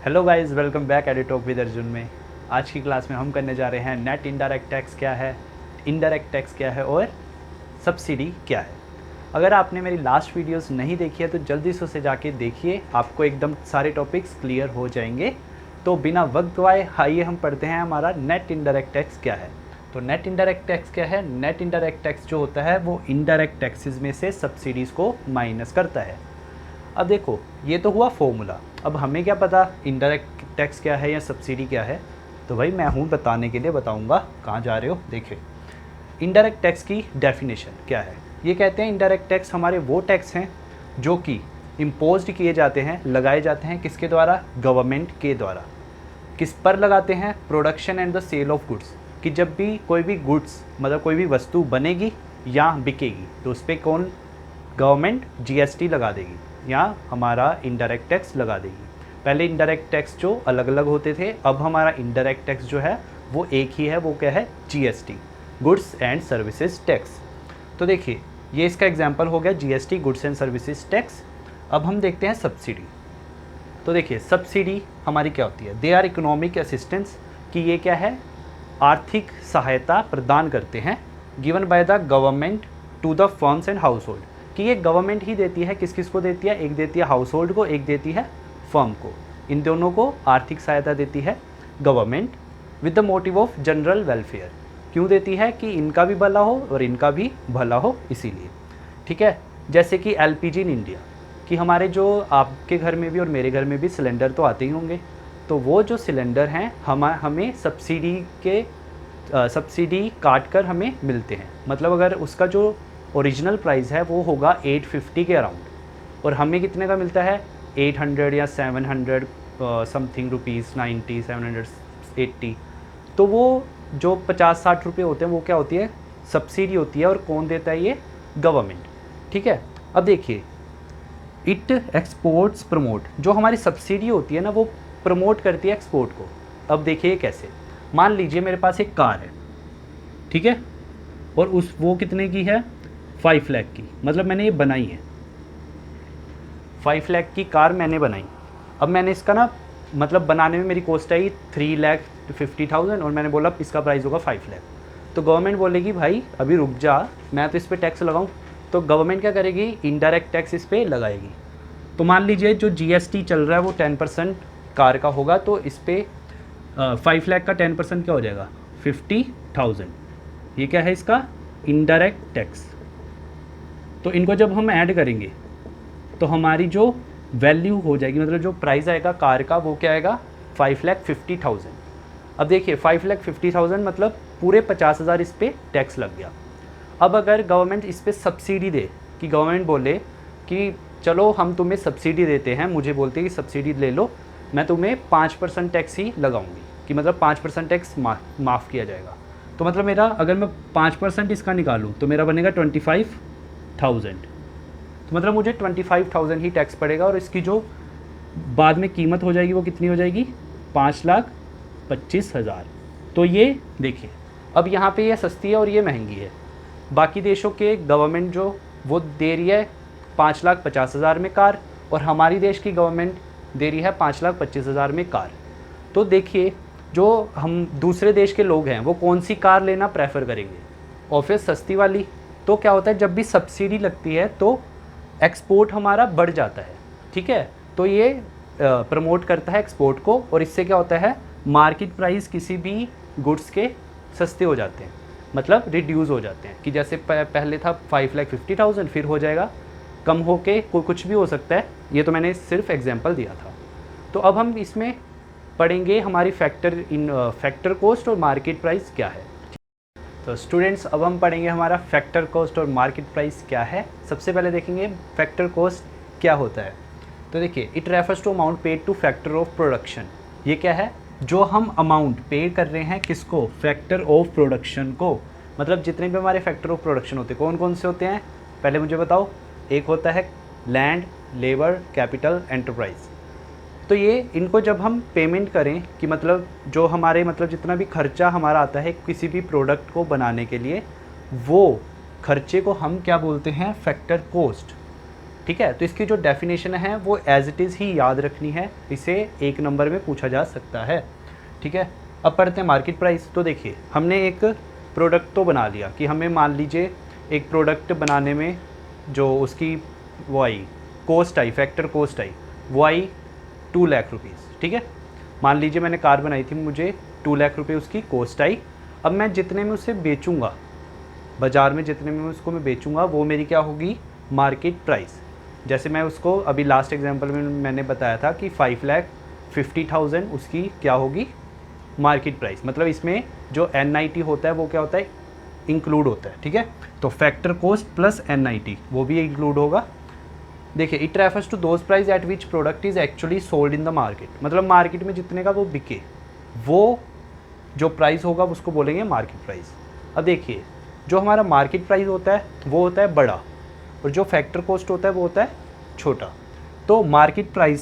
Hello guys, welcome back at talk with Arjun में। आज की क्लास में हम करने जा रहे हैं नेट इनडायरेक्ट टैक्स क्या है, इनडायरेक्ट टैक्स क्या है और सब्सिडी क्या है। अगर आपने मेरी लास्ट वीडियोस नहीं देखी है तो जल्दी से उसे जाके देखिए, आपको एकदम सारे टॉपिक्स क्लियर हो जाएंगे। तो बिना वक्त गवाए आइए हम पढ़ते हैं हमारा नेट इनडायरेक्ट टैक्स क्या है। तो नेट इनडायरेक्ट टैक्स क्या है? नेट इनडायरेक्ट टैक्स जो होता है वो इनडायरेक्ट टैक्सेस में से सब्सिडीज़ को माइनस करता है। अब देखो, ये तो हुआ फॉर्मूला। अब हमें क्या पता इनडायरेक्ट टैक्स क्या है या सब्सिडी क्या है? तो भाई मैं हूँ बताने के लिए, बताऊँगा। कहाँ जा रहे हो? देखिए, इनडायरेक्ट टैक्स की डेफिनेशन क्या है। ये कहते हैं इनडायरेक्ट टैक्स हमारे वो टैक्स हैं जो कि इम्पोज्ड किए जाते हैं, लगाए जाते हैं किसके द्वारा? गवर्नमेंट के द्वारा। किस पर लगाते हैं? Production and the sale of goods. कि जब भी कोई भी गुड्स मतलब कोई भी वस्तु बनेगी या बिकेगी तो उस पर कौन? गवर्नमेंट जीएसटी लगा देगी या हमारा इनडायरेक्ट टैक्स लगा देगी। पहले इनडायरेक्ट टैक्स जो अलग अलग होते थे, अब हमारा इनडायरेक्ट टैक्स जो है वो एक ही है, वो क्या है? GST, goods and services tax. तो देखिए, ये इसका एग्जांपल हो गया GST, goods and services tax. अब हम देखते हैं सब्सिडी। तो देखिए, सब्सिडी हमारी क्या होती है? They are economic assistance. कि ये क्या है? आर्थिक सहायता प्रदान करते हैं, given by the government to the firms and household. कि ये गवर्नमेंट ही देती है, किस किस को देती है? एक देती है हाउस होल्ड को, एक देती है फर्म को। इन दोनों को आर्थिक सहायता देती है government with the motive of general welfare. क्यों देती है? कि इनका भी भला हो और इनका भी भला हो, इसीलिए। ठीक है। जैसे कि एलपीजी इन इंडिया, कि हमारे जो आपके घर में भी और मेरे घर में भी सिलेंडर तो आते ही होंगे, तो वो जो सिलेंडर हैं हमें सब्सिडी काट कर हमें मिलते हैं। मतलब अगर उसका जो ओरिजिनल प्राइस है वो होगा 850 के अराउंड, और हमें कितने का मिलता है? 800 या 700 समथिंग रुपीज़, 90, 780। तो वो जो 50-60 रुपये होते हैं वो क्या होती है? सब्सिडी होती है। और कौन देता है? ये गवर्नमेंट। ठीक है। अब देखिए, इट एक्सपोर्ट्स प्रमोट। जो हमारी सब्सिडी होती है ना, वो प्रमोट करती है एक्सपोर्ट को। अब देखिए कैसे। मान लीजिए मेरे पास एक कार है, ठीक है, और वो कितने की है? 5 लाख की। मतलब मैंने ये बनाई है, 5 लाख की कार मैंने बनाई। अब मैंने इसका ना मतलब बनाने में मेरी कॉस्ट आई 3,50,000 और मैंने बोला इसका प्राइस होगा 5 लाख। तो गवर्नमेंट बोलेगी भाई अभी रुक जा, मैं तो इस पर टैक्स लगाऊं। तो गवर्नमेंट क्या करेगी? इनडायरेक्ट टैक्स इस पर लगाएगी। तो मान लीजिए जो जीएसटी चल रहा है वो 10% कार का होगा, तो इस पर 5 लाख का 10% क्या हो जाएगा? 50,000। ये क्या है? इसका इनडायरेक्ट टैक्स। तो इनको जब हम ऐड करेंगे तो हमारी जो वैल्यू हो जाएगी, मतलब जो प्राइस आएगा कार का, वो क्या आएगा? 5,50,000। अब देखिए, 5,50,000 मतलब पूरे 50,000 इस पर टैक्स लग गया। अब अगर गवर्नमेंट इस पर सब्सिडी दे, कि गवर्नमेंट बोले कि चलो हम तुम्हें सब्सिडी देते हैं, मुझे बोलते हैं कि सब्सिडी ले लो, मैं तुम्हें 5% टैक्स ही लगाऊंगी, कि मतलब 5% टैक्स माफ़ किया जाएगा। तो मतलब मेरा, अगर मैं 5% इसका निकालूँ तो मेरा बनेगा 25,000। तो मतलब मुझे 25,000 ही टैक्स पड़ेगा, और इसकी जो बाद में कीमत हो जाएगी वो कितनी हो जाएगी? 5,25,000। तो ये देखिए, अब यहाँ पे ये सस्ती है और ये महंगी है। बाकी देशों के गवर्नमेंट जो वो दे रही है 5,50,000 में कार, और हमारी देश की गवर्नमेंट दे रही है 5,25,000 में कार। तो देखिए, जो हम दूसरे देश के लोग हैं वो कौन सी कार लेना प्रेफर करेंगे? ऑब्वियस सस्ती वाली। तो क्या होता है, जब भी सब्सिडी लगती है तो एक्सपोर्ट हमारा बढ़ जाता है। ठीक है। तो ये प्रमोट करता है एक्सपोर्ट को, और इससे क्या होता है? मार्केट प्राइस किसी भी गुड्स के सस्ते हो जाते हैं, मतलब रिड्यूस हो जाते हैं। कि जैसे पहले था 5,50,000, फिर हो जाएगा कम होके कुछ भी हो सकता है। ये तो मैंने सिर्फ एग्जांपल दिया था। तो अब हम इसमें पढ़ेंगे हमारी फैक्टर कॉस्ट और मार्केट प्राइस क्या है। तो स्टूडेंट्स, अब हम पढ़ेंगे हमारा फैक्टर कॉस्ट और मार्केट प्राइस क्या है। सबसे पहले देखेंगे फैक्टर कॉस्ट क्या होता है। तो देखिए, it refers to amount paid to factor of production. ये क्या है? जो हम अमाउंट पे कर रहे हैं किसको? फैक्टर ऑफ प्रोडक्शन को। मतलब जितने भी हमारे फैक्टर ऑफ प्रोडक्शन होते हैं, कौन कौन से होते हैं? पहले मुझे बताओ। एक होता है लैंड, लेबर, कैपिटल, एंटरप्राइज। तो ये इनको जब हम पेमेंट करें, कि मतलब जो हमारे मतलब जितना भी खर्चा हमारा आता है किसी भी प्रोडक्ट को बनाने के लिए, वो खर्चे को हम क्या बोलते हैं? Factor cost. ठीक है। तो इसकी जो डेफिनेशन है वो एज इट इज़ ही याद रखनी है, इसे 1 नंबर में पूछा जा सकता है, ठीक है। अब पढ़ते हैं मार्केट प्राइस। तो देखिए हमने एक प्रोडक्ट तो बना लिया कि हमें मान लीजिए एक प्रोडक्ट बनाने में जो उसकी वो आई कॉस्ट आई, फैक्टर कॉस्ट आई, वो आई 2 लाख रुपीज़, ठीक है। मान लीजिए मैंने कार बनाई थी, मुझे 2 लाख रुपये उसकी कॉस्ट आई। अब मैं जितने में उसे बेचूंगा बाज़ार में, जितने में उसको मैं बेचूंगा वो मेरी क्या होगी, मार्केट प्राइस। जैसे मैं उसको अभी लास्ट एग्जांपल में मैंने बताया था कि 5,50,000 उसकी क्या होगी, मार्केट प्राइस। मतलब इसमें जो NIT होता है वो क्या होता है, इंक्लूड होता है, ठीक है। तो फैक्टर कॉस्ट प्लस NIT वो भी इंक्लूड होगा। देखिए it refers to those price at which product is actually sold in the market. मतलब मार्केट में जितने का वो बिके, वो जो प्राइस होगा उसको बोलेंगे मार्केट प्राइस। अब देखिए जो हमारा मार्केट प्राइस होता है वो होता है बड़ा, और जो फैक्टर कॉस्ट होता है वो होता है छोटा। तो मार्केट प्राइस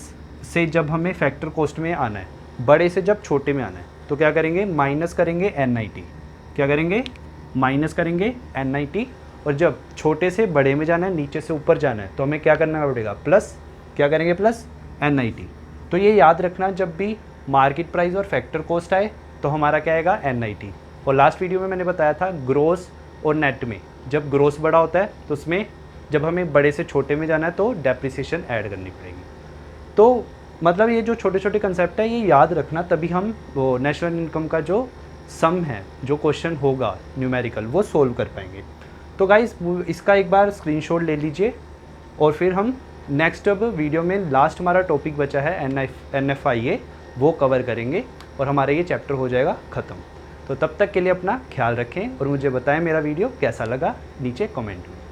से जब हमें फैक्टर कॉस्ट में आना है, बड़े से जब छोटे में आना है, तो क्या करेंगे, माइनस करेंगे NIT। क्या करेंगे, माइनस करेंगे NIT। और जब छोटे से बड़े में जाना है, नीचे से ऊपर जाना है, तो हमें क्या करना पड़ेगा, प्लस, क्या करेंगे, प्लस NIT। तो ये याद रखना, जब भी मार्केट प्राइस और फैक्टर कॉस्ट आए तो हमारा क्या आएगा, NIT। और लास्ट वीडियो में मैंने बताया था ग्रोस और नेट में, जब ग्रोस बड़ा होता है तो उसमें जब हमें बड़े से छोटे में जाना है तो डेप्रिसिएशन ऐड करनी पड़ेगी। तो मतलब ये जो छोटे छोटे कंसेप्ट है ये याद रखना, तभी हम वो नेशनल इनकम का जो सम है, जो क्वेश्चन होगा न्यूमेरिकल, वो सोल्व कर पाएंगे। तो गाइस इसका एक बार स्क्रीनशॉट ले लीजिए, और फिर हम नेक्स्ट अब वीडियो में लास्ट हमारा टॉपिक बचा है NFIA, वो कवर करेंगे और हमारा ये चैप्टर हो जाएगा ख़त्म। तो तब तक के लिए अपना ख्याल रखें और मुझे बताएं मेरा वीडियो कैसा लगा नीचे कमेंट में।